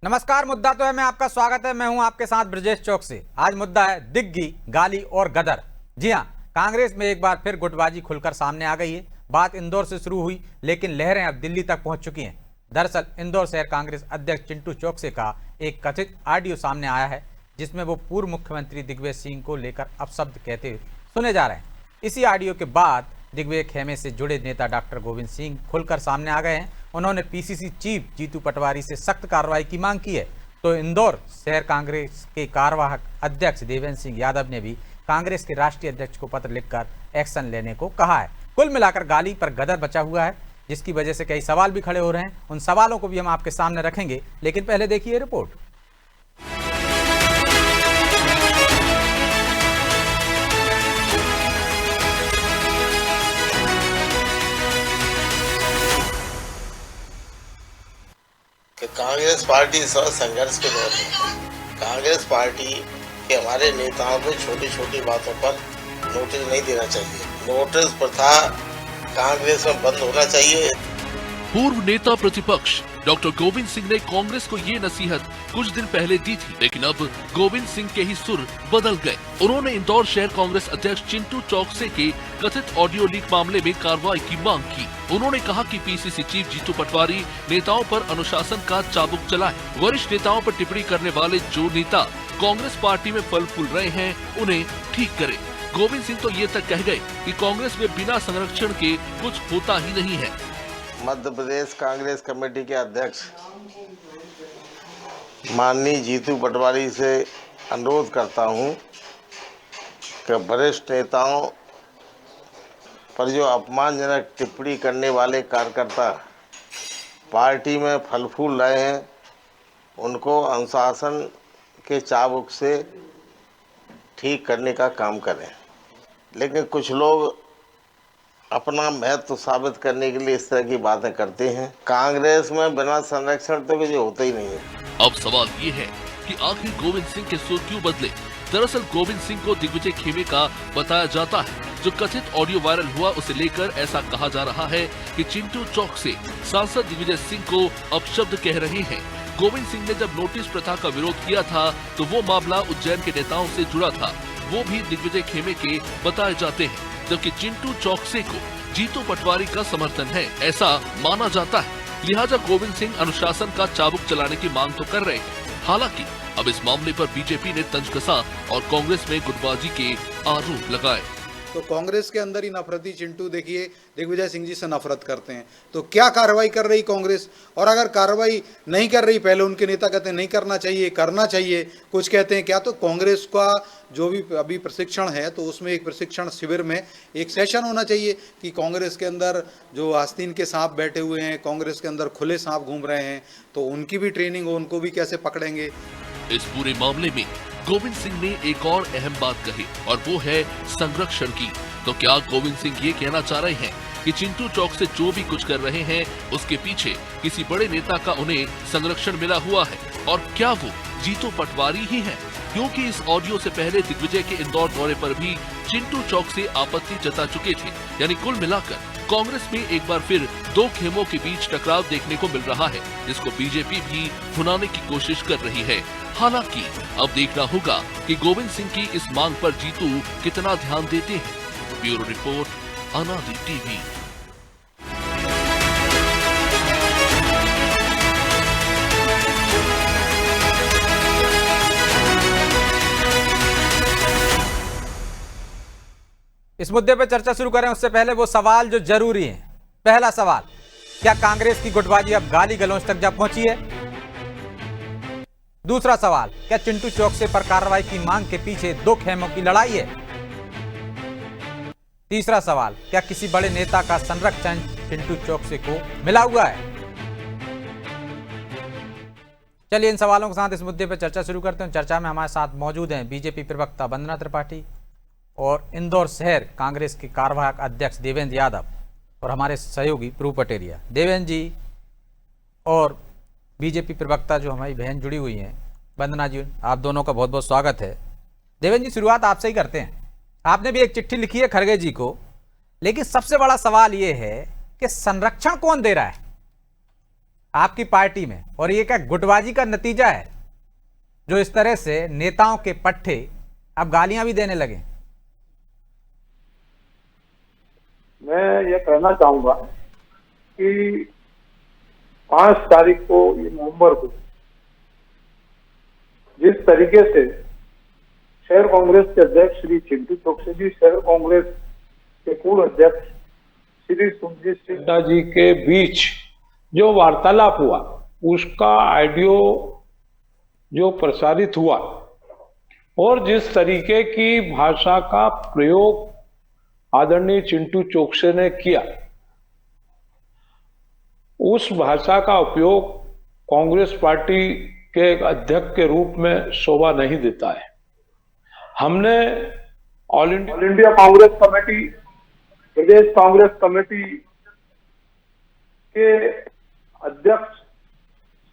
नमस्कार। मुद्दा तो है मैं आपका स्वागत है। मैं हूं आपके साथ ब्रजेश चौक से। आज मुद्दा है दिग्गी, गाली और गदर। जी हां, कांग्रेस में एक बार फिर गुटबाजी खुलकर सामने आ गई है। बात इंदौर से शुरू हुई, लेकिन लहरें अब दिल्ली तक पहुंच चुकी हैं। दरअसल इंदौर शहर कांग्रेस अध्यक्ष चिंटू चौकसे का एक कथित ऑडियो सामने आया है, जिसमें वो पूर्व मुख्यमंत्री दिग्विजय सिंह को लेकर अपशब्द कहते हुए सुने जा रहे हैं। इसी ऑडियो के बाद दिग्विजय खेमे से जुड़े नेता डॉक्टर गोविंद सिंह खुलकर सामने आ गए हैं। उन्होंने पीसीसी चीफ जीतू पटवारी से सख्त कार्रवाई की मांग की है। तो इंदौर शहर कांग्रेस के कार्यवाहक अध्यक्ष देवेंद्र सिंह यादव ने भी कांग्रेस के राष्ट्रीय अध्यक्ष को पत्र लिखकर एक्शन लेने को कहा है। कुल मिलाकर गाली पर गदर बचा हुआ है, जिसकी वजह से कई सवाल भी खड़े हो रहे हैं। उन सवालों को भी हम आपके सामने रखेंगे, लेकिन पहले देखिए रिपोर्ट। कि कांग्रेस पार्टी इस वक्त संघर्ष के दौर में। कांग्रेस पार्टी के हमारे नेताओं को छोटी छोटी बातों पर नोटिस नहीं देना चाहिए। नोटिस प्रथा कांग्रेस में बंद होना चाहिए। पूर्व नेता प्रतिपक्ष डॉक्टर गोविंद सिंह ने कांग्रेस को ये नसीहत कुछ दिन पहले दी थी, लेकिन अब गोविंद सिंह के ही सुर बदल गए। उन्होंने इंदौर शहर कांग्रेस अध्यक्ष चिंटू चौकसे के कथित ऑडियो लीक मामले में कार्रवाई की मांग की। उन्होंने कहा कि पीसीसी चीफ जीतू पटवारी नेताओं पर अनुशासन का चाबुक चलाए। वरिष्ठ नेताओं पर टिप्पणी करने वाले जो नेता कांग्रेस पार्टी में फल फूल रहे हैं, उन्हें ठीक करे। गोविंद सिंह तो ये तक कह गए कि कांग्रेस में बिना संरक्षण के कुछ होता ही नहीं है। मध्य प्रदेश कांग्रेस कमेटी के अध्यक्ष माननीय जीतू पटवारी से अनुरोध करता हूं कि वरिष्ठ नेताओं पर जो अपमानजनक टिप्पणी करने वाले कार्यकर्ता पार्टी में फल फूल रहे हैं, उनको अनुशासन के चाबुक से ठीक करने का काम करें। लेकिन कुछ लोग अपना महत्व साबित करने के लिए इस तरह की बातें करते हैं। कांग्रेस में बिना संरक्षण तो कुछ होता ही नहीं है। अब सवाल ये है कि आखिर गोविंद सिंह के सुर क्यों बदले। दरअसल गोविंद सिंह को दिग्विजय खेमे का बताया जाता है। जो कथित ऑडियो वायरल हुआ, उसे लेकर ऐसा कहा जा रहा है कि चिंटू चौक से सांसद दिग्विजय सिंह को अपशब्द कह रहे हैं। गोविंद सिंह ने जब नोटिस प्रथा का विरोध किया था, तो वो मामला उज्जैन के नेताओं से जुड़ा था। वो भी दिग्विजय खेमे के बताए जाते हैं, जबकि चिंटू चौकसे को जीतू पटवारी का समर्थन है, ऐसा माना जाता है। लिहाजा गोविंद सिंह अनुशासन का चाबुक चलाने की मांग तो कर रहे हैं। हालांकि अब इस मामले पर बीजेपी ने तंज कसा और कांग्रेस में गुटबाजी के आरोप लगाए। तो कांग्रेस के अंदर ही नफरती चिंटू देखिए दिग्विजय सिंह जी से नफरत करते हैं। तो क्या कार्रवाई कर रही कांग्रेस? और अगर कार्रवाई नहीं कर रही, पहले उनके नेता कहते हैं नहीं करना चाहिए, करना चाहिए, कुछ कहते हैं क्या, तो कांग्रेस का जो भी अभी प्रशिक्षण है, तो उसमें एक प्रशिक्षण शिविर में एक सेशन होना चाहिए कि कांग्रेस के अंदर जो आस्तीन के सांप बैठे हुए हैं, कांग्रेस के अंदर खुले सांप घूम रहे हैं, तो उनकी भी ट्रेनिंग हो, उनको भी कैसे पकड़ेंगे। इस पूरे मामले में गोविंद सिंह ने एक और अहम बात कही, और वो है संरक्षण की। तो क्या गोविंद सिंह ये कहना चाह रहे हैं कि चिंटू चौक से जो भी कुछ कर रहे हैं, उसके पीछे किसी बड़े नेता का उन्हें संरक्षण मिला हुआ है? और क्या वो जीतू पटवारी ही है? क्योंकि इस ऑडियो से पहले दिग्विजय के इंदौर दौरे पर भी चिंटू चौक से आपत्ति जता चुके थे। यानी कुल मिलाकर कांग्रेस में एक बार फिर दो खेमों के बीच टकराव देखने को मिल रहा है, जिसको बीजेपी भी भुनाने की कोशिश कर रही है। हालांकि अब देखना होगा कि गोविंद सिंह की इस मांग पर जीतू कितना ध्यान देते हैं। ब्यूरो रिपोर्ट, अनादि टीवी। इस मुद्दे पर चर्चा शुरू करें उससे पहले वो सवाल जो जरूरी हैं। पहला सवाल, क्या कांग्रेस की गुटबाजी अब गाली गलौज तक जा पहुंची है? दूसरा सवाल, क्या चिंटू चौकसे पर कार्रवाई की मांग के पीछे दो खेमों की लड़ाई है? तीसरा सवाल, क्या किसी बड़े नेता का संरक्षण चिंटू चौकसे को मिला हुआ है? चलिए इन सवालों के साथ इस मुद्दे पर चर्चा शुरू करते हैं। चर्चा में हमारे साथ मौजूद हैं बीजेपी प्रवक्ता वंदना त्रिपाठी और इंदौर शहर कांग्रेस के कार्यवाहक अध्यक्ष देवेंद्र यादव और हमारे सहयोगी ध्रुव पटेरिया। देवेंद्र जी और बीजेपी प्रवक्ता जो हमारी बहन जुड़ी हुई हैं, वंदना जी, आप दोनों का बहुत बहुत स्वागत है। देवेंद्र जी, शुरुआत आपसे ही करते हैं। आपने भी एक चिट्ठी लिखी है खड़गे जी को, लेकिन सबसे बड़ा सवाल ये है कि संरक्षण कौन दे रहा है? आपकी पार्टी में, और ये क्या गुटबाजी का नतीजा है जो इस तरह से नेताओं के पट्टे अब गालियां भी देने लगे? मैं ये कहना चाहूंगा कि 5 तारीख को, ये नवंबर को, जिस तरीके से शहर कांग्रेस के अध्यक्ष श्री चिंटू चोकसी जी, शहर कांग्रेस के पूर्व अध्यक्ष श्री सुरजीत सिंह नड्डा जी के बीच जो वार्तालाप हुआ, उसका ऑडियो जो प्रसारित हुआ और जिस तरीके की भाषा का प्रयोग आदरणीय चिंटू चोकसी ने किया, उस भाषा का उपयोग कांग्रेस पार्टी के एक अध्यक्ष के रूप में शोभा नहीं देता है। हमने ऑल इंडिया कांग्रेस कमेटी, प्रदेश कांग्रेस कमेटी के अध्यक्ष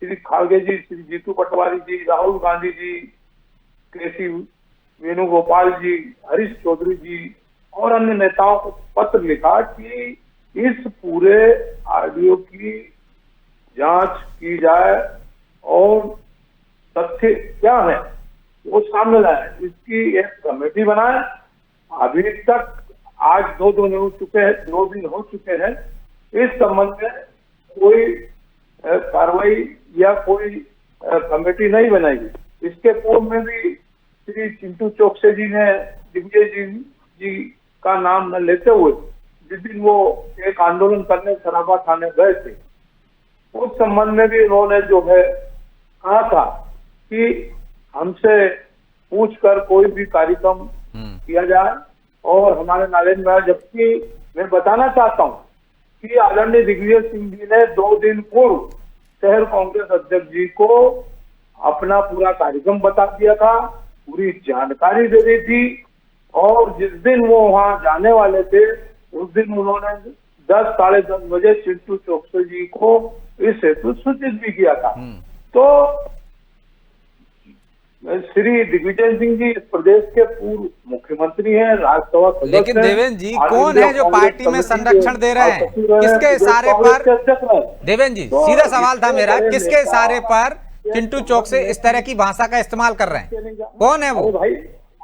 श्री खारगे जी, श्री जीतू पटवारी जी, राहुल गांधी जी, केसी वेणुगोपाल जी, हरीश चौधरी जी और अन्य नेताओं को पत्र लिखा कि इस पूरे ऑडियो की जांच की जाए और तथ्य क्या है वो सामने लाए, इसकी एक कमेटी बनाए। अभी तक आज 2 दिन हो चुके हैं, इस संबंध में कोई कार्रवाई या कोई कमेटी नहीं बनाई। इसके पूर्व में भी श्री चिंटू चोकसी जी ने दिग्विजय जी का नाम न लेते हुए जिस दिन वो एक आंदोलन करने सराबा थाने गए थे, उस संबंध में भी उन्होंने जो है कहा था कि हमसे पूछकर कोई भी कार्यक्रम किया जाए और हमारे नॉलेज में आए। जबकि मैं बताना चाहता हूं कि आदरणीय दिग्विजय सिंह जी ने 2 दिन पूर्व शहर कांग्रेस अध्यक्ष जी को अपना पूरा कार्यक्रम बता दिया था, पूरी जानकारी दे दी थी और जिस दिन वो वहां जाने वाले थे उस दिन उन्होंने 10 साढ़े 10 बजे चिंटू चोकसी जी को इस हेतु सूचित भी किया था। तो श्री दिग्विजय सिंह जी इस प्रदेश के पूर्व मुख्यमंत्री हैं, राज्यसभा सदस्य। लेकिन देवेंद्र जी कौन है जो पार्टी में संरक्षण दे रहे हैं? किसके इशारे पर? देवेंद्र जी सीधा सवाल था मेरा, किसके इशारे पर चिंटू चोकसी इस तरह की भाषा का इस्तेमाल कर रहे हैं? कौन है वो? भाई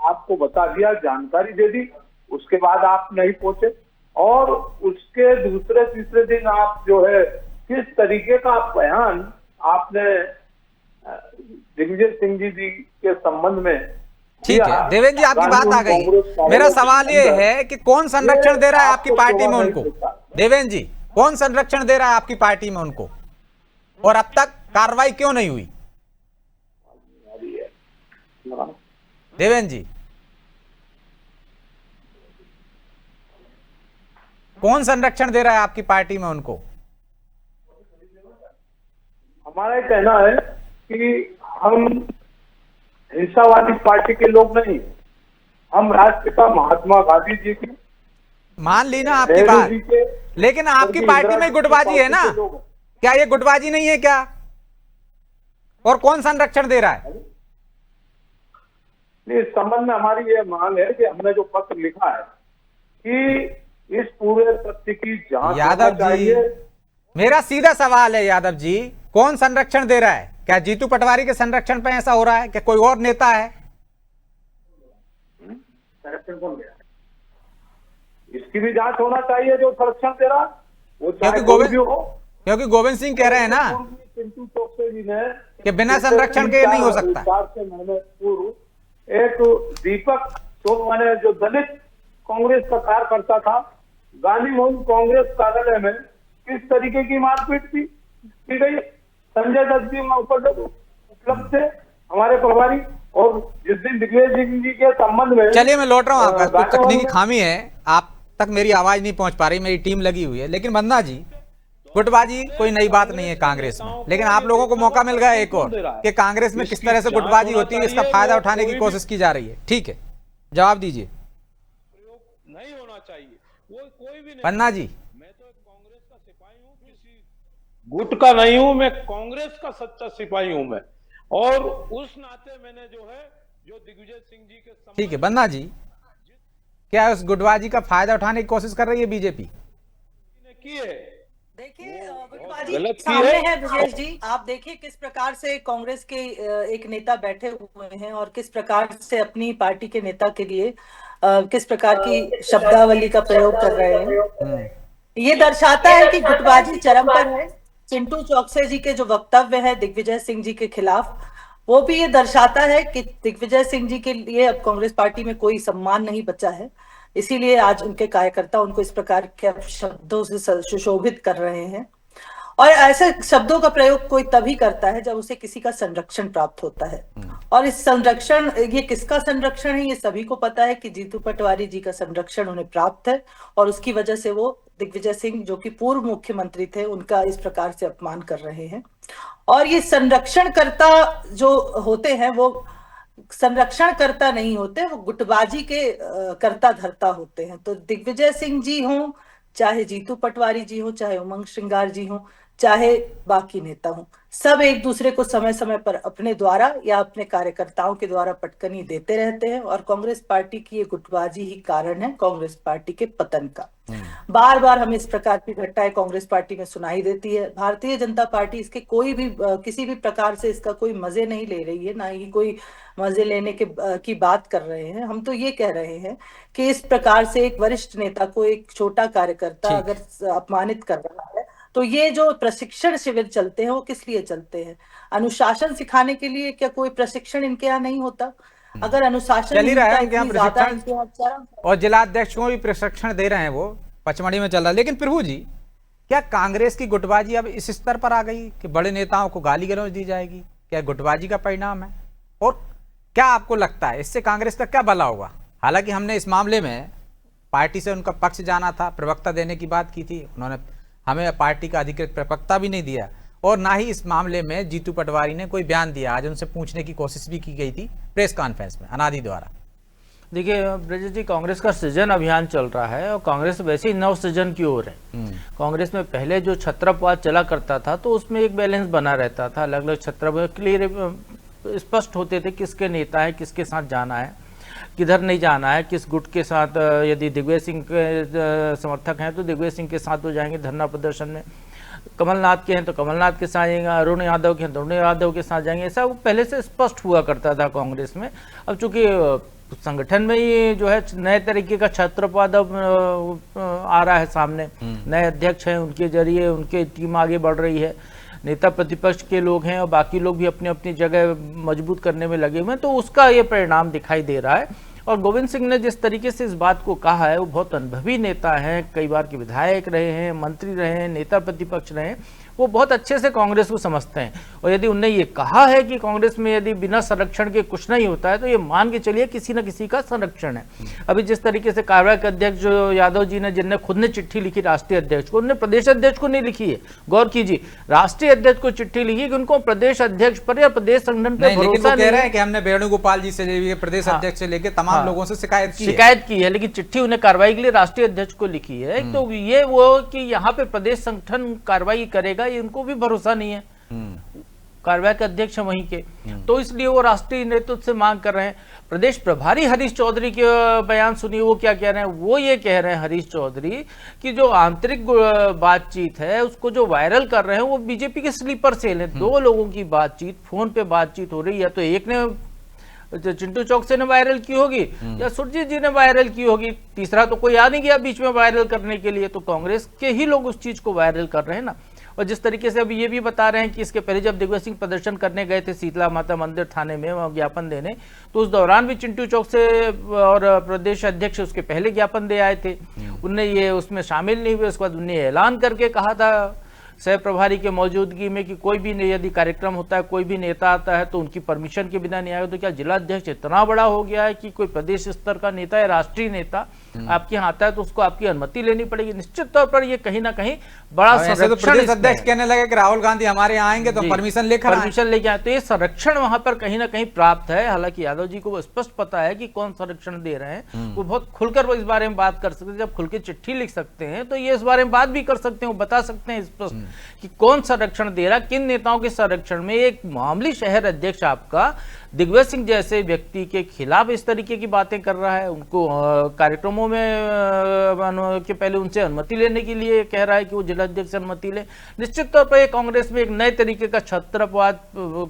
आपको बता दिया, जानकारी दे दी, उसके बाद आप नहीं पहुंचे और उसके दूसरे तीसरे दिन आप जो है किस तरीके का बयान आपने दिग्विजय सिंह जी के संबंध में। ठीक है देवेंद्र जी, आपकी बात आ गई। मेरा सवाल ये है कि कौन संरक्षण दे रहा है आपकी पार्टी में उनको? देवेंद्र जी कौन संरक्षण दे रहा है आपकी पार्टी में उनको, और अब तक कार्रवाई क्यों नहीं हुई? देवेंद्र जी कौन संरक्षण दे रहा है आपकी पार्टी में उनको? हमारा ये कहना है कि हम हिंसावादी पार्टी के लोग नहीं, हम राष्ट्रपिता महात्मा गांधी जी की, मान ली ना आपकी बात, लेकिन आपकी पार्टी में गुटबाजी है ना, क्या ये गुटबाजी नहीं है क्या? और कौन संरक्षण दे रहा है? इस संबंध में हमारी ये मांग है कि हमने जो पत्र लिखा है कि इस पूरे तथ्य की जांच यादव जी, मेरा सीधा सवाल है यादव जी, कौन संरक्षण दे रहा है? क्या जीतू पटवारी के संरक्षण पे ऐसा हो रहा है कि कोई और नेता है? संरक्षण कौन दे रहा है? इसकी भी जांच होना चाहिए जो संरक्षण दे रहा है वो, क्योंकि गोविंद सिंह कह रहे हैं ना चिंटू चोकसी जी ने कि बिना संरक्षण के नहीं हो सकता। 4 महीने पूर्व एक दीपक चौहान जो दलित कांग्रेस का कार्यकर्ता था, गांधी भवन कांग्रेस कार्यालय में किस तरीके की मारपीट की गई। संजय दत्त जी वहां उपलब्ध थे, हमारे प्रभारी। और जिस दिन दिग्विजय सिंह जी के संबंध में, चलिए मैं लौट रहा हूँ, आपका कुछ तकनीकी खामी है, आप तक मेरी आवाज नहीं पहुंच पा रही, मेरी टीम लगी हुई है। लेकिन बंदा जी गुटबाजी कोई नई बात नहीं है कांग्रेस में, लेकिन आप लोगों को मौका मिल गया एक और कि कांग्रेस में किस तरह से गुटबाजी होती है, इसका फायदा उठाने की कोशिश की जा रही है। ठीक है, जवाब दीजिए। नहीं होना चाहिए वो कोई भी नहीं। पन्ना जी, मैं तो कांग्रेस का सिपाही हूँ, किसी गुट का नहीं हूँ, मैं कांग्रेस का सच्चा सिपाही हूँ मैं, और उस नाते मैंने जो है जो दिग्विजय सिंह जी के ठीक है बन्ना जी, क्या उस गुटबाजी का फायदा उठाने की कोशिश कर रही है बीजेपी? की है? देखिए गुटबाजी जी गलत की सामने है। है ब्रजेश जी, आप देखिए किस प्रकार से कांग्रेस के एक नेता बैठे हुए हैं और किस प्रकार से अपनी पार्टी के नेता के लिए किस प्रकार की शब्दावली का प्रयोग कर रहे हैं। ये दर्शाता है कि गुटबाजी चरम पर है। चिंटू चौकसे जी के जो वक्तव्य है दिग्विजय सिंह जी के खिलाफ, वो भी ये दर्शाता है कि दिग्विजय सिंह जी के लिए अब कांग्रेस पार्टी में कोई सम्मान नहीं बचा है। इसीलिए आज उनके कार्यकर्ता उनको इस प्रकार के शब्दों से सुशोभित कर रहे हैं। और ऐसे शब्दों का प्रयोग कोई तभी करता है जब उसे किसी का संरक्षण प्राप्त होता है। और इस संरक्षण, ये किसका संरक्षण है ये सभी को पता है कि जीतू पटवारी जी का संरक्षण उन्हें प्राप्त है और उसकी वजह से वो दिग्विजय सिंह जो कि पूर्व मुख्यमंत्री थे उनका इस प्रकार से अपमान कर रहे हैं। और ये संरक्षणकर्ता जो होते हैं वो संरक्षणकर्ता नहीं होते, वो गुटबाजी के कर्ता धर्ता होते हैं। तो दिग्विजय सिंह जी हों, चाहे जीतू पटवारी जी हो, चाहे उमंग श्रृंगार जी हो, चाहे बाकी नेता हो, सब एक दूसरे को समय समय पर अपने द्वारा या अपने कार्यकर्ताओं के द्वारा पटकनी देते रहते हैं। और कांग्रेस पार्टी की ये गुटबाजी ही कारण है कांग्रेस पार्टी के पतन का। बार बार हमें इस प्रकार की घटनाएं कांग्रेस पार्टी में सुनाई देती है। भारतीय जनता पार्टी इसके कोई भी किसी भी प्रकार से इसका कोई मजे नहीं ले रही है, ना ही कोई मजे लेने की बात कर रहे हैं। हम तो ये कह रहे हैं कि इस प्रकार से एक वरिष्ठ नेता को एक छोटा कार्यकर्ता अगर अपमानित कर रहा है तो ये जो प्रशिक्षण शिविर चलते हैं वो किस लिए चलते हैं? अनुशासन सिखाने के लिए? क्या कोई प्रशिक्षण इनके यहाँ नहीं होता? अगर अनुशासन चल ही रहा है उनके यहाँ इतनी ज्यादा प्रशिक्षण, और जिला अध्यक्ष को भी प्रशिक्षण दे रहे हैं, वो पचमढ़ी में चल रहा है। लेकिन प्रभु जी, क्या कांग्रेस की गुटबाजी अब इस स्तर पर आ गई कि बड़े नेताओं को गाली गलौज दी जाएगी? क्या गुटबाजी का परिणाम है? और क्या आपको लगता है इससे कांग्रेस का क्या भला होगा? हालांकि हमने इस मामले में पार्टी से उनका पक्ष जाना था, प्रवक्ता देने की बात की थी, उन्होंने हमें पार्टी का अधिकृत प्रवक्ता भी नहीं दिया, और ना ही इस मामले में जीतू पटवारी ने कोई बयान दिया। आज उनसे पूछने की कोशिश भी की गई थी प्रेस कॉन्फ्रेंस में अनादि द्वारा। देखिए ब्रजेश जी, कांग्रेस का सृजन अभियान चल रहा है और कांग्रेस वैसे ही नव सृजन की ओर है। कांग्रेस में पहले जो छत्रपवाद चला करता था तो उसमें एक बैलेंस बना रहता था, अलग अलग छत्रपवाद क्लियर स्पष्ट होते थे किसके नेता है, किसके साथ जाना है, किधर नहीं जाना है, किस गुट के साथ। यदि दिग्विजय सिंह के समर्थक हैं तो दिग्विजय सिंह के साथ हो जाएंगे धरना प्रदर्शन में, कमलनाथ के हैं तो कमलनाथ के साथ जाएंगे, अरुण यादव के हैं तो अरुण यादव के साथ जाएंगे। ऐसा वो पहले से स्पष्ट हुआ करता था कांग्रेस में। अब चूंकि संगठन में ये जो है नए तरीके का छत्रपवाद अब आ रहा है सामने, नए अध्यक्ष हैं, उनके जरिए उनकी टीम आगे बढ़ रही है, नेता प्रतिपक्ष के लोग हैं और बाकी लोग भी अपनी अपनी जगह मजबूत करने में लगे हुए हैं, तो उसका ये परिणाम दिखाई दे रहा है। और गोविंद सिंह ने जिस तरीके से इस बात को कहा है, वो बहुत अनुभवी नेता हैं, कई बार के विधायक रहे हैं, मंत्री रहे हैं, नेता प्रतिपक्ष रहे हैं, वो बहुत अच्छे से कांग्रेस को समझते हैं। और यदि उनने ये कहा है कि कांग्रेस में यदि बिना संरक्षण के कुछ नहीं होता है तो ये मान के चलिए किसी न किसी का संरक्षण है। अभी जिस तरीके से कार्रवाई के अध्यक्ष जो यादव जी ने, जिनने खुद ने चिट्ठी लिखी राष्ट्रीय अध्यक्ष को, उन्होंने प्रदेश अध्यक्ष को नहीं लिखी है, गौर कीजिए, राष्ट्रीय अध्यक्ष को चिट्ठी लिखी कि उनको प्रदेश अध्यक्ष पर या प्रदेश संगठन पर भरोसा नहीं है। कि हमने वेणुगोपाल जी से, प्रदेश अध्यक्ष से लेकर तमाम लोगों से शिकायत की है, लेकिन चिट्ठी उन्हें कार्रवाई के लिए राष्ट्रीय अध्यक्ष को लिखी है। तो ये वो कि यहाँ पे प्रदेश संगठन कार्रवाई करेगा ये उनको भी भरोसा नहीं है, कार्रवाई के अध्यक्ष वहीं के, तो इसलिए वो राष्ट्रीय नेतृत्व से मांग कर रहे हैं। प्रदेश प्रभारी हरीश चौधरी के बयान सुनिए, वो क्या कह रहे हैं। वो ये कह रहे हैं हरीश चौधरी कि जो आंतरिक बातचीत है उसको जो वायरल कर रहे हैं वो बीजेपी के स्लीपर सेल है। दो लोगों की बातचीत, फोन पे बातचीत हो रही है, तो एक ने चिंटू चौकसे ने वायरल की होगी या सुरजीत जी ने वायरल की होगी, तीसरा तो कोई आ नहीं गया बीच में वायरल करने के लिए। तो कांग्रेस के ही लोग उस चीज को वायरल कर रहे हैं ना। और जिस तरीके से अभी ये भी बता रहे हैं कि इसके पहले जब दिग्विजय सिंह प्रदर्शन करने गए थे शीतला माता मंदिर थाने में वहाँ ज्ञापन देने, तो उस दौरान भी चिंटू चौक से और प्रदेश अध्यक्ष उसके पहले ज्ञापन दे आए थे, उनने ये उसमें शामिल नहीं हुए। उसके बाद उन्हें ऐलान करके कहा था सह प्रभारी के मौजूदगी में कि कोई भी यदि कार्यक्रम होता है, कोई भी नेता आता है तो उनकी परमिशन के बिना नहीं आएगा। तो क्या जिला अध्यक्ष इतना बड़ा हो गया है कि कोई प्रदेश स्तर का नेता या राष्ट्रीय नेता आपके यहाँ आता है तो उसको आपकी अनुमति लेनी पड़ेगी? निश्चित तौर पर ये कहीं ना कहीं बड़ा संरक्षण। प्रदेश अध्यक्ष कहने लगे कि राहुल गांधी हमारे यहाँ आएंगे तो परमिशन लेके आए, तो ये संरक्षण वहां पर कहीं ना कहीं प्राप्त है। हालांकि यादव जी को वो स्पष्ट पता है कि कौन संरक्षण दे रहे हैं, वो बहुत खुलकर वो इस बारे में बात कर सकते हैं। जब खुल के चिट्ठी लिख सकते हैं तो ये इस बारे में बात भी कर सकते हैं, वो बता सकते हैं स्पष्ट कि कौन संरक्षण दे रहा, किन नेताओं के संरक्षण में। एक मामूली शहर अध्यक्ष आपका दिग्विजय सिंह जैसे व्यक्ति के खिलाफ इस तरीके की बातें कर रहा है, उनको कार्यक्रमों में के पहले उनसे अनुमति लेने के लिए कह रहा है कि वो जिला अध्यक्ष से अनुमति ले। निश्चित तौर पर कांग्रेस में एक नए तरीके का छत्रपवाद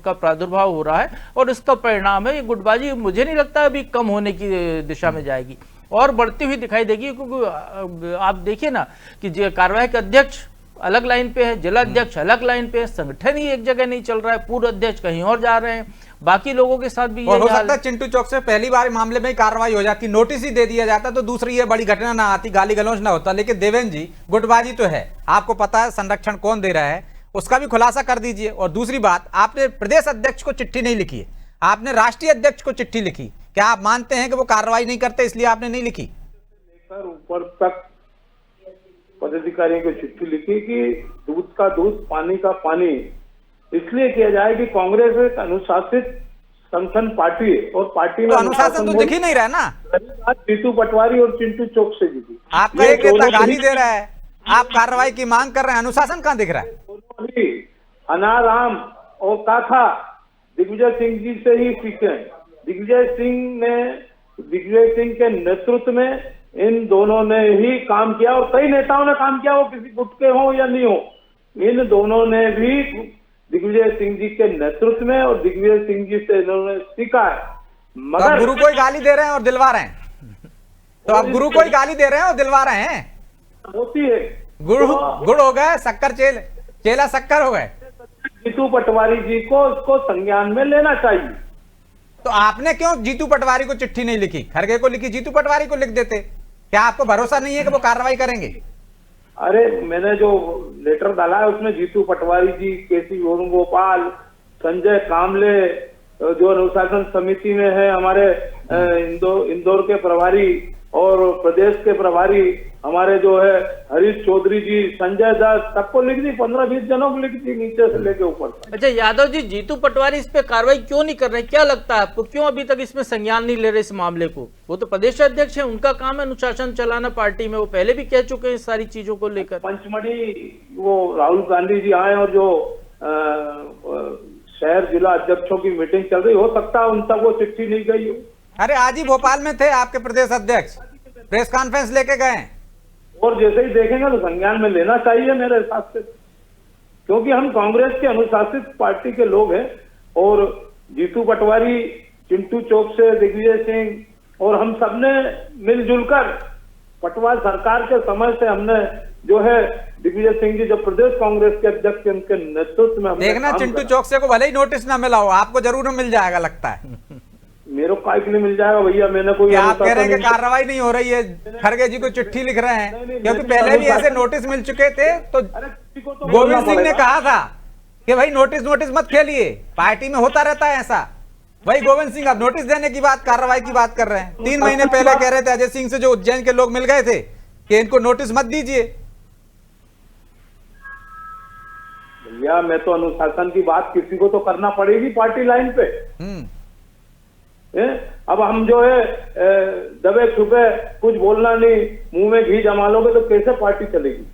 का प्रादुर्भाव हो रहा है और इसका परिणाम है ये गुटबाजी मुझे नहीं लगता अभी कम होने की दिशा में जाएगी और बढ़ती हुई दिखाई देगी, क्योंकि आप देखिए ना कि कार्यवाही के अध्यक्ष अलग लाइन पे है, जिला अध्यक्ष अलग लाइन पे है, संगठन ही एक जगह नहीं चल रहा है, पूर्व अध्यक्ष कहीं और जा रहे हैं, बाकी लोगों के साथ भी और हो यही हाल सकता है चिंटू चौक से पहली बार मामले में ही कार्रवाई हो जाती, नोटिस ही दे दिया जाता तो दूसरी ये बड़ी घटना ना आती, गाली गलौज ना होता। लेकिन देवेंद्र जी, गुटबाजी तो है, आपको पता है संरक्षण कौन दे रहा है, उसका भी खुलासा कर दीजिए। और दूसरी बात, आपने प्रदेश अध्यक्ष को चिट्ठी नहीं लिखी है, आपने राष्ट्रीय अध्यक्ष को चिट्ठी लिखी। क्या आप मानते हैं कि वो कार्रवाई नहीं करते इसलिए आपने नहीं लिखी? ऊपर तक पदाधिकारियों को चिट्ठी लिखी कि दूध का दूध पानी का पानी इसलिए किया जाए कि कांग्रेस एक अनुशासित संगठन पार्टी है और पार्टी में तो अनुशासन तो दिख ही नहीं रहा ना। जीतू पटवारी और चिंटू चौक से जीती। आपका एक नेता गाली दे रहा है, आप कार्रवाई की मांग कर रहे हैं, अनुशासन कहाँ दिख रहा है? अनाराम और काथा दिग्विजय सिंह जी से ही सीखे। दिग्विजय सिंह के नेतृत्व में इन दोनों ने ही काम किया और कई नेताओं ने काम किया, वो किसी गुट के हो या नहीं हो, इन दोनों ने भी दिग्विजय सिंह जी के नेतृत्व में और दिग्विजय सिंह जी से इन्होंने सीखा है। मगर तो गुरु को ही गाली दे रहे हैं और दिलवा रहे हैं, तो अब गुरु को ही गाली दे रहे हैं और दिलवा रहे हैं। होती है गुड़ हो गए, शक्कर चेला शक्कर हो गए। जीतू पटवारी जी को इसको संज्ञान में लेना चाहिए। तो आपने क्यों जीतू पटवारी को चिट्ठी नहीं लिखी? खड़गे को लिखी, जीतू पटवारी को लिख देते। क्या आपको भरोसा नहीं है कि वो कार्रवाई करेंगे? अरे मैंने जो लेटर डाला है उसमें जीतू पटवारी जी, केसी वेणुगोपाल, संजय कामले जो अनुशासन समिति में है, हमारे इंदौर के प्रभारी और प्रदेश के प्रभारी हमारे जो है हरीश चौधरी जी, संजय दास, सबको लिख दी, 15-20 जनों को लिख दी नीचे से लेके ऊपर। अच्छा यादव जी, जीतू पटवारी इस पे कार्रवाई क्यों नहीं कर रहे? क्या लगता है आपको, क्यों अभी तक इसमें संज्ञान नहीं ले रहे इस मामले को? वो तो प्रदेश अध्यक्ष है, उनका काम है अनुशासन चलाना पार्टी में, वो पहले भी कह चुके हैं इस सारी चीजों को लेकर। पंचमढ़ी वो राहुल गांधी जी आए और जो शहर जिला अध्यक्षों की मीटिंग चल रही, हो सकता है उन तक वो चिट्ठी नहीं गई हो। अरे आज ही भोपाल में थे आपके प्रदेश अध्यक्ष, प्रेस कॉन्फ्रेंस लेके गए और जैसे ही देखेंगे तो संज्ञान में लेना चाहिए मेरे हिसाब से, क्योंकि हम कांग्रेस के अनुशासित पार्टी के लोग हैं और जीतू पटवारी, चिंटू चौक से दिग्विजय सिंह और हम सबने मिलजुल कर पटवार सरकार के समय से हमने जो है दिग्विजय सिंह जी जब प्रदेश कांग्रेस के अध्यक्ष थे उनके नेतृत्व में देखना चिंटू चौक से को भले ही नोटिस ना मिला हो, आपको जरूर मिल जाएगा लगता है। मेरे को काय के लिए मिल जाएगा भैया, मैंने कोई आप कह रहे हैं कि कार्रवाई नहीं हो रही है, खड़गे जी को चिट्ठी लिख रहे हैं, क्योंकि पहले भी ऐसे नोटिस मिल चुके थे। तो गोविंद सिंह ने कहा था कि भाई नोटिस मत खेलिए, पार्टी में होता रहता है ऐसा। भाई गोविंद सिंह अब नोटिस देने की बात, कार्रवाई की बात कर रहे हैं। 3 महीने पहले कह रहे थे अजय सिंह से, जो उज्जैन के लोग मिल गए थे, कि इनको नोटिस मत दीजिए। भैया मैं तो अनुशासन की बात किसी को तो करना पड़ेगी पार्टी लाइन पे। अब हम जो है दबे छुपे कुछ बोलना नहीं, मुंह में घी जमा लोगे तो कैसे पार्टी चलेगी?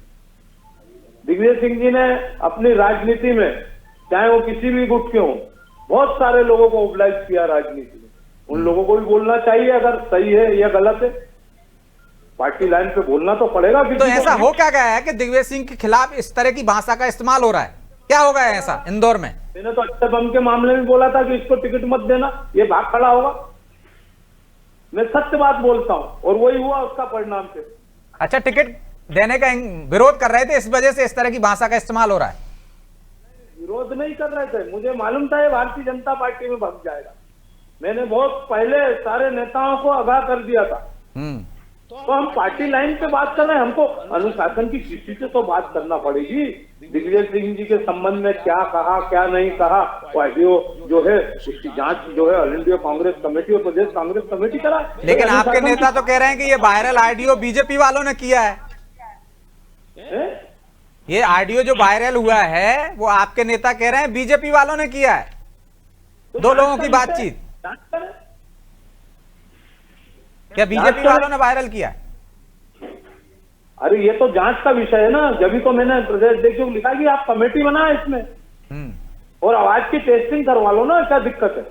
दिग्विजय सिंह जी ने अपनी राजनीति में, चाहे वो किसी भी गुट के हों, बहुत सारे लोगों को ओबलाइज किया राजनीति में। उन लोगों को भी बोलना चाहिए, अगर सही है या गलत है पार्टी लाइन पे बोलना तो पड़ेगा। तो ऐसा हो क्या गया है कि दिग्विजय सिंह के खिलाफ इस तरह की भाषा का इस्तेमाल हो रहा है? क्या हो गया है ऐसा इंदौर में? मैंने तो अच्छे बम के मामले में बोला था कि इसको टिकट मत देना, ये भाग खड़ा होगा। मैं सत्य बात बोलता हूं और वही हुआ उसका परिणाम से। अच्छा, टिकट देने का विरोध कर रहे थे, इस वजह से इस तरह की भाषा का इस्तेमाल हो रहा है? विरोध नहीं कर रहे थे, मुझे मालूम था ये भारतीय जनता पार्टी में भाग जाएगा। मैंने बहुत पहले सारे नेताओं को आगाह कर दिया था। तो हम पार्टी लाइन पे बात कर रहे हैं, हमको अनुशासन की किसी से तो बात करना पड़ेगी। दिग्विजय सिंह जी के संबंध में क्या कहा क्या नहीं कहा, ऑडियो जो है उसकी जांच जो है ऑल इंडिया कांग्रेस कमेटी और प्रदेश कांग्रेस कमेटी करा। लेकिन आपके नेता तो कह रहे हैं कि ये वायरल ऑडियो बीजेपी वालों ने किया है। ये ऑडियो जो वायरल हुआ है वो आपके नेता कह रहे हैं बीजेपी वालों ने किया है, दो लोगों की बातचीत। क्या बीजेपी वालों ने वायरल किया? अरे ये तो जांच का विषय है ना, जब तो मैंने प्रदेश अध्यक्षों को लिखा कि आप कमेटी बनाए इसमें और आवाज की टेस्टिंग करवा लो ना, क्या दिक्कत है?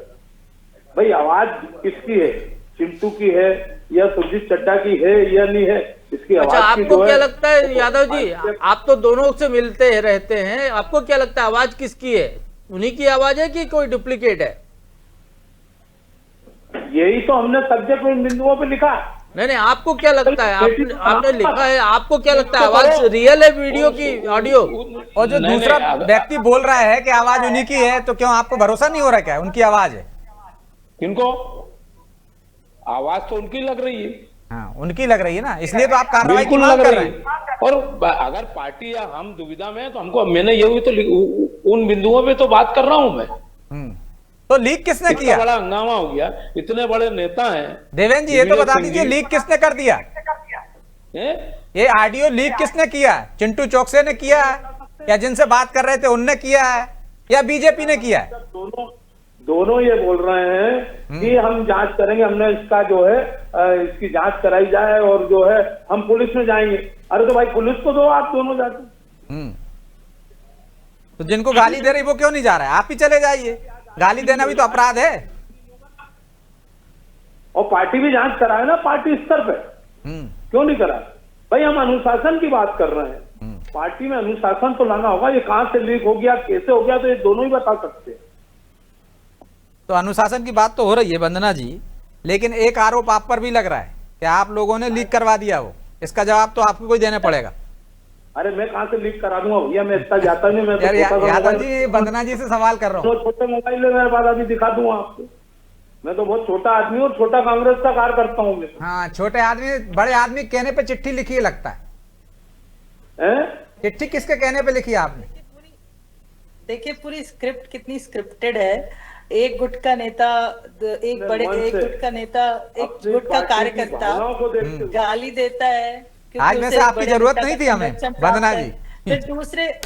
भाई आवाज किसकी है, चिंटू की है या सुरजीत चड्डा की है या नहीं है, इसकी अच्छा, आवाज की आपको जो क्या है, लगता है यादव जी, आप तो दोनों से मिलते रहते हैं, आपको क्या लगता है आवाज किसकी है? उन्हीं की आवाज है कि कोई डुप्लीकेट है? यही तो हमने सब्जेक्ट में बिंदुओं पे लिखा। नहीं, आपको क्या लगता है? आपने लिखा है, आपको क्या लगता है आवाज रियल है वीडियो की, ऑडियो? और जो दूसरा व्यक्ति बोल रहा है कि आवाज उन्हीं की है, तो क्यों आपको भरोसा नहीं हो रहा क्या उनकी आवाज है? किनको आवाज तो उनकी लग रही है। हाँ, उनकी लग रही है ना, इसलिए तो आप कार्रवाई की बिल्कुल मांग लग कर रही रहे हैं। है। और अगर पार्टी या हम दुविधा में है तो हमको, मैंने ये हुई तो उन बिंदुओं पे तो बात कर रहा हूं मैं। तो लीक किसने इतना किया? बड़ा हंगामा हो गया, इतने बड़े नेता हैं। देवेंद्र जी, ये तो बता दीजिए, लीक किसने कर दिया? ये ऑडियो लीक किसने किया? चिंटू चौकसे ने किया है, या जिनसे बात कर रहे थे उनने किया है, या बीजेपी ने किया है? दोनों ये बोल रहे हैं कि हम जांच करेंगे, हमने इसका जो है इसकी जांच कराई जाए और जो है हम पुलिस में जाएंगे। अरे तो भाई पुलिस को दो, आप दोनों जाते। तो जिनको गाली दे रही वो क्यों नहीं जा रहा है? आप ही चले जाइए, गाली देना भी तो अपराध है। और पार्टी भी जांच कराए ना, पार्टी स्तर पे, क्यों नहीं कराए? भाई हम अनुशासन की बात कर रहे हैं, पार्टी में अनुशासन तो लाना होगा। ये कहां से लीक हो गया, कैसे हो गया, तो ये दोनों ही बता सकते हैं। तो अनुशासन की बात तो हो रही है वंदना जी, लेकिन एक आरोप आप पर भी लग रहा है कि आप लोगों ने लीक करवा दिया वो। इसका जवाब तो आपको कोई देना पड़ेगा। अरे मैं कहां से लीक करा दूंगा भैया, मैं इतना जाता नहीं। मैं यार यादव जी, वंदना जी से सवाल कर रहा हूँ। छोटे मोबाइल है मेरे पास, अभी दिखा दूंगा आपको। मैं तो बहुत छोटा आदमी और छोटा कांग्रेस का कार्य करता हूँ। हाँ, छोटे आदमी बड़े आदमी कहने पे चिट्ठी लिखी है लगता है। चिट्ठी किसके कहने पे लिखी है आपने? देखिए पूरी स्क्रिप्ट कितनी स्क्रिप्टेड है। एक गुट का नेता, एक गुट का नेता, एक गुट का कार्यकर्ता गाली देता है। आज में से आपकी जरूरत नहीं थी हमें वंदना जी। फिर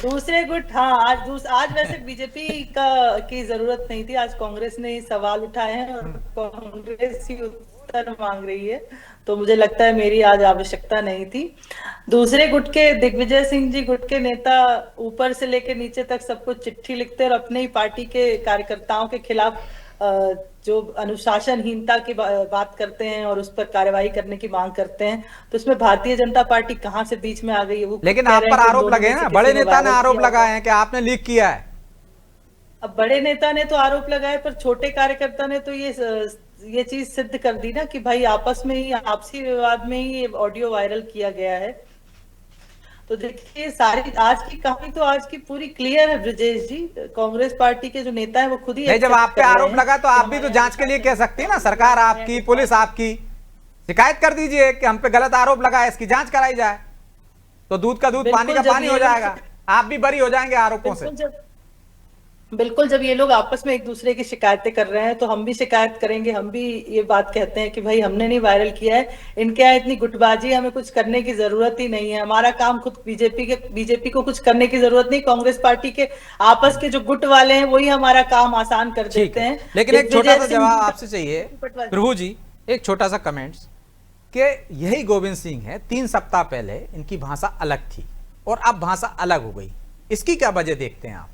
दूसरे गुट, हाँ आज वैसे बीजेपी की जरूरत नहीं थी, आज कांग्रेस ने ही सवाल उठाए हैं और कांग्रेस ही उत्तर मांग रही है, तो मुझे लगता है मेरी आज आवश्यकता नहीं थी। दूसरे गुट के दिग्विजय सिंह जी, गुट के नेता, ऊपर से लेकर नीचे तक सबको चिट्ठी लिखते हैं और अपने ही पार्टी के कार्यकर्ताओं के खिलाफ जो अनुशासनहीनता की बात करते हैं और उस पर कार्रवाई करने की मांग करते हैं। तो इसमें भारतीय जनता पार्टी कहां से बीच में आ गई है? वो लेकिन आप पर आरोप लगे ना, बड़े नेता ने आरोप लगाए हैं कि आपने लीक किया है। अब बड़े नेता ने तो आरोप लगाए, पर छोटे कार्यकर्ता ने तो ये चीज सिद्ध कर दी ना कि भाई आपस में ही, आपसी विवाद में ही ऑडियो वायरल किया गया है। तो देखिए सारी आज की कहानी तो आज की पूरी क्लियर है ब्रजेश जी। कांग्रेस पार्टी के जो नेता है वो खुद ही नहीं, जब आप पे आरोप लगा तो आप भी तो जांच के लिए कह सकती है ना, सरकार आपकी, पुलिस आपकी, शिकायत कर दीजिए कि हम पे गलत आरोप लगा है, इसकी जांच कराई जाए, तो दूध का दूध पानी का पानी हो जाएगा, आप भी बरी हो जाएंगे आरोपों से। बिल्कुल, जब ये लोग आपस में एक दूसरे की शिकायतें कर रहे हैं तो हम भी शिकायत करेंगे, हम भी ये बात कहते हैं कि भाई हमने नहीं वायरल किया है, इनके यहाँ इतनी गुटबाजी, हमें कुछ करने की जरूरत ही नहीं है, हमारा काम खुद बीजेपी को कुछ करने की जरूरत नहीं, कांग्रेस पार्टी के आपस के जो गुट वाले हैं वही हमारा काम आसान कर देते हैं। लेकिन एक छोटा सा जवाब आपसे चाहिए प्रभु जी, एक छोटा सा कमेंट्स कि यही गोविंद सिंह है, 3 सप्ताह पहले इनकी भाषा अलग थी और अब भाषा अलग हो गई, इसकी क्या वजह देखते हैं आप?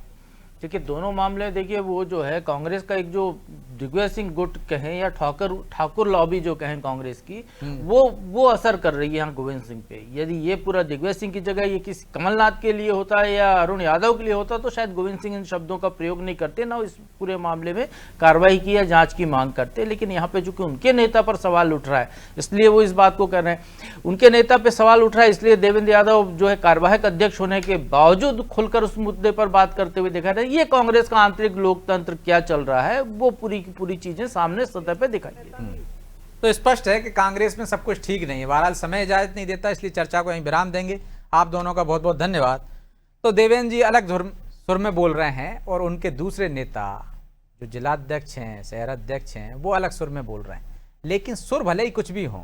देखिए दोनों मामले, देखिए वो जो है कांग्रेस का एक जो दिग्विजय सिंह गुट कहें या ठाकुर लॉबी जो कहें कांग्रेस की, वो असर कर रही है यहाँ गोविंद सिंह पे। यदि ये पूरा दिग्विजय सिंह की जगह ये किसी कमलनाथ के लिए होता है या अरुण यादव के लिए होता तो शायद गोविंद सिंह इन शब्दों का प्रयोग नहीं करते, ना इस पूरे मामले में कार्रवाई की या जांच की मांग करते। लेकिन यहाँ पे चूंकि उनके नेता पर सवाल उठ रहा है इसलिए वो इस बात को कर रहे हैं। उनके नेता पे सवाल उठ रहा है इसलिए देवेंद्र यादव जो है कार्यवाहक अध्यक्ष होने के बावजूद खुलकर उस मुद्दे पर बात करते हुए दिखा रहे हैं। ये कांग्रेस का आंतरिक लोकतंत्र क्या चल रहा है वो पूरी की पूरी चीजें सामने सतह पे दिखाई दे रही है। तो स्पष्ट है कि कांग्रेस में सब कुछ ठीक नहीं है। बहरहाल समय इजाजत नहीं देता, इसलिए चर्चा को यहीं विराम देंगे। आप दोनों का बहुत बहुत धन्यवाद। तो देवेंद्र जी अलग सुर में बोल रहे हैं और उनके दूसरे नेता जो जिलाध्यक्ष हैं, शहर अध्यक्ष हैं, वो अलग सुर में बोल रहे हैं। लेकिन सुर भले ही कुछ भी हो,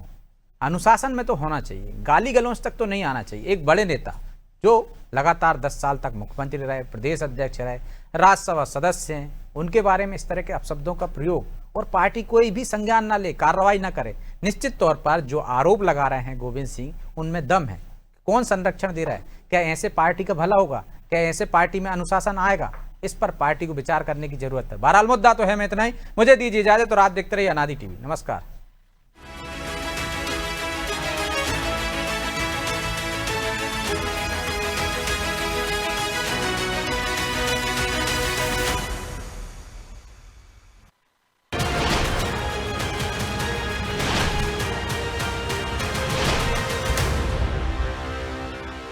अनुशासन में तो होना चाहिए, गाली गलौज तक तो नहीं आना चाहिए। एक बड़े नेता जो लगातार 10 साल तक मुख्यमंत्री रहे, प्रदेश अध्यक्ष रहे, राज्यसभा सदस्य हैं, उनके बारे में इस तरह के अपशब्दों का प्रयोग और पार्टी कोई भी संज्ञान ना ले, कार्रवाई ना करे, निश्चित तौर पर जो आरोप लगा रहे हैं गोविंद सिंह उनमें दम है। कौन संरक्षण दे रहा है? क्या ऐसे पार्टी का भला होगा? क्या ऐसे पार्टी में अनुशासन आएगा? इस पर पार्टी को विचार करने की जरूरत है। बहरहाल मुद्दा तो है, मैं इतना ही, मुझे दीजिए इजाजत और आप देखते रहिए अनादि टीवी। नमस्कार।